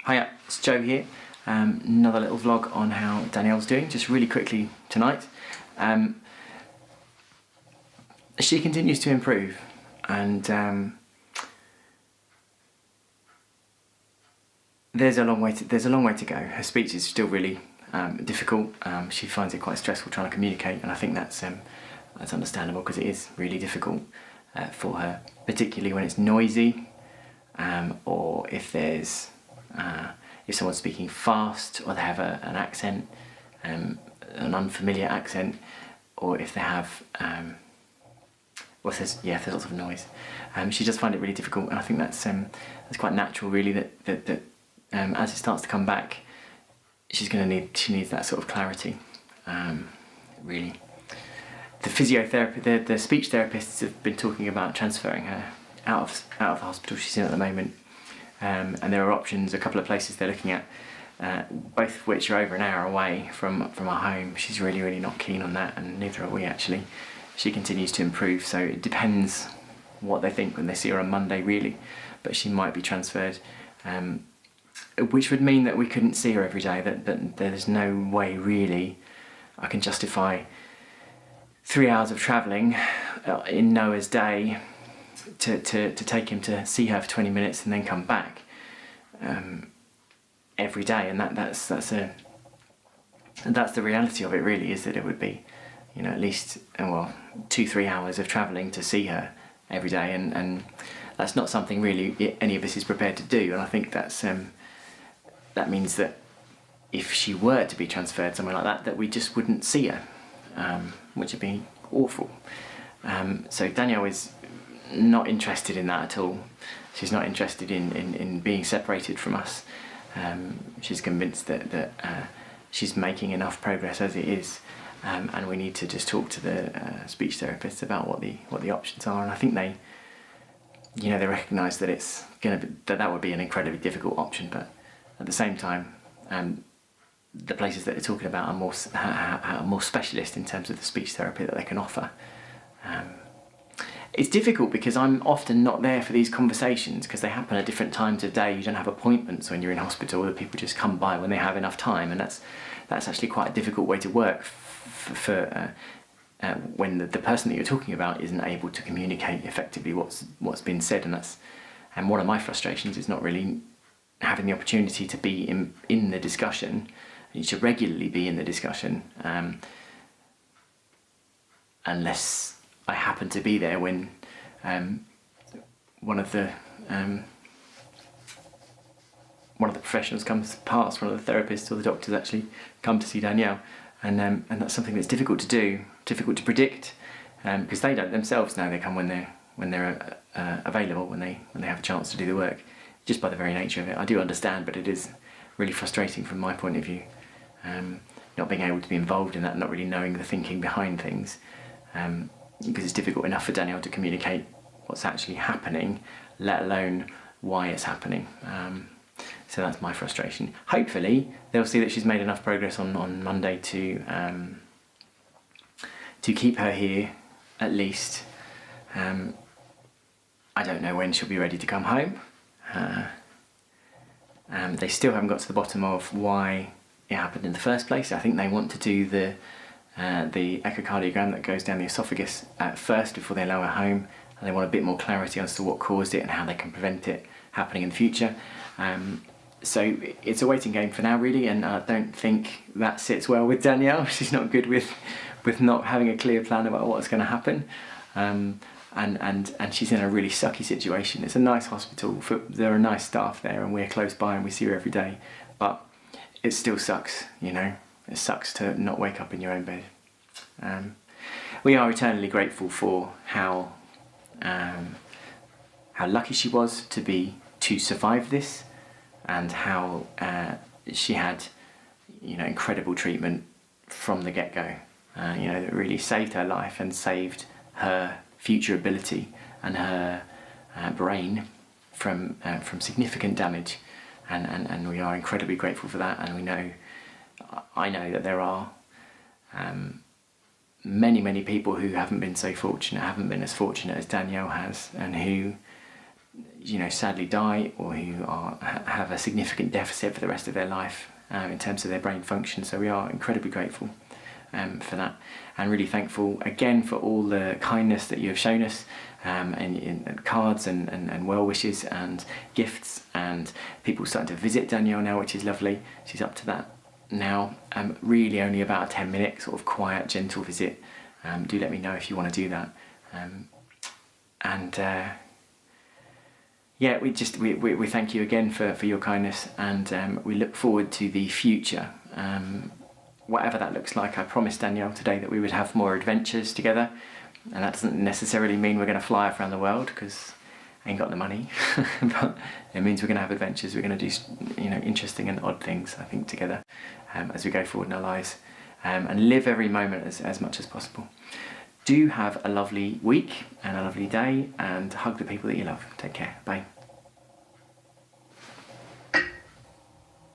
Hiya, it's Joe here. Another little vlog on how Danielle's doing, just really quickly tonight. She continues to improve, and there's a long way to go. Her speech is still really difficult. She finds it quite stressful trying to communicate, and I think that's understandable because it is really difficult for her, particularly when it's noisy, or if there's if someone's speaking fast, or they have an accent, an unfamiliar accent, or if they have if there's lots of noise. She does find it really difficult, and I think that's quite natural, really. That as it starts to come back, she needs that sort of clarity, really. The physiotherapy, the speech therapists have been talking about transferring her out of the hospital she's in at the moment, and there are options, a couple of places they're looking at, both of which are over an hour away from our home. She's really not keen on that, and neither are we actually. She continues to improve, so it depends what they think when they see her on Monday, really. But she might be transferred, which would mean that we couldn't see her every day, that there's no way really I can justify 3 hours of travelling in Noah's day to take him to see her for 20 minutes and then come back every day, and that's the reality of it, really, is that it would be, at least 2-3 hours of travelling to see her every day, and that's not something really any of us is prepared to do. And I think that means that if she were to be transferred somewhere like that we just wouldn't see her, which would be awful. So Danielle is not interested in that at all. She's not interested in being separated from us. She's convinced that she's making enough progress as it is, and we need to just talk to the speech therapists about what the options are. And I think they recognise that it's that would be an incredibly difficult option, but at the same time, the places that they're talking about are more specialist in terms of the speech therapy that they can offer. It's difficult because I'm often not there for these conversations because they happen at different times of day. You don't have appointments when you're in hospital. The people just come by when they have enough time, and that's actually quite a difficult way to work for when the person that you're talking about isn't able to communicate effectively what's been said. And one of my frustrations is not really having the opportunity to be in the discussion. You should regularly be in the discussion, unless I happen to be there when one of the professionals comes past, one of the therapists or the doctors actually come to see Danielle, and that's something that's difficult to do, difficult to predict, because they don't themselves know. They come when they're available, when they have a chance to do the work, just by the very nature of it. I do understand, but it is really frustrating from my point of view, not being able to be involved in that, not really knowing the thinking behind things, because it's difficult enough for Danielle to communicate what's actually happening, let alone why it's happening. So that's my frustration. Hopefully they'll see that she's made enough progress on Monday to keep her here at least. I don't know when she'll be ready to come home. They still haven't got to the bottom of why it happened in the first place. I think they want to do the echocardiogram that goes down the esophagus first before they allow her home, and they want a bit more clarity as to what caused it and how they can prevent it happening in the future. So it's a waiting game for now, really, and I don't think that sits well with Danielle. She's not good with not having a clear plan about what's going to happen, and she's in a really sucky situation. It's a nice hospital, there are nice staff there, and we're close by and we see her every day, but it still sucks, It sucks to not wake up in your own bed. We are eternally grateful for how lucky she was to survive this, and how she had, incredible treatment from the get-go. That really saved her life and saved her future ability and her brain from significant damage, and we are incredibly grateful for that. And I know that there are many people who haven't been so fortunate, haven't been as fortunate as Danielle has, and who sadly die, or who have a significant deficit for the rest of their life in terms of their brain function. So we are incredibly grateful for that, and really thankful again for all the kindness that you have shown us, and cards and well wishes and gifts, and people starting to visit Danielle now, which is lovely. She's up to that now. Really only about a 10-minute sort of quiet, gentle visit. Do let me know if you want to do that. We thank you again for your kindness, and we look forward to the future. Whatever that looks like. I promised Danielle today that we would have more adventures together, and that doesn't necessarily mean we're going to fly off around the world, because I ain't got the money. But it means we're going to have adventures. We're going to do interesting and odd things, I think, together as we go forward in our lives, and live every moment as much as possible. Do have a lovely week and a lovely day, and hug the people that you love. Take care. Bye.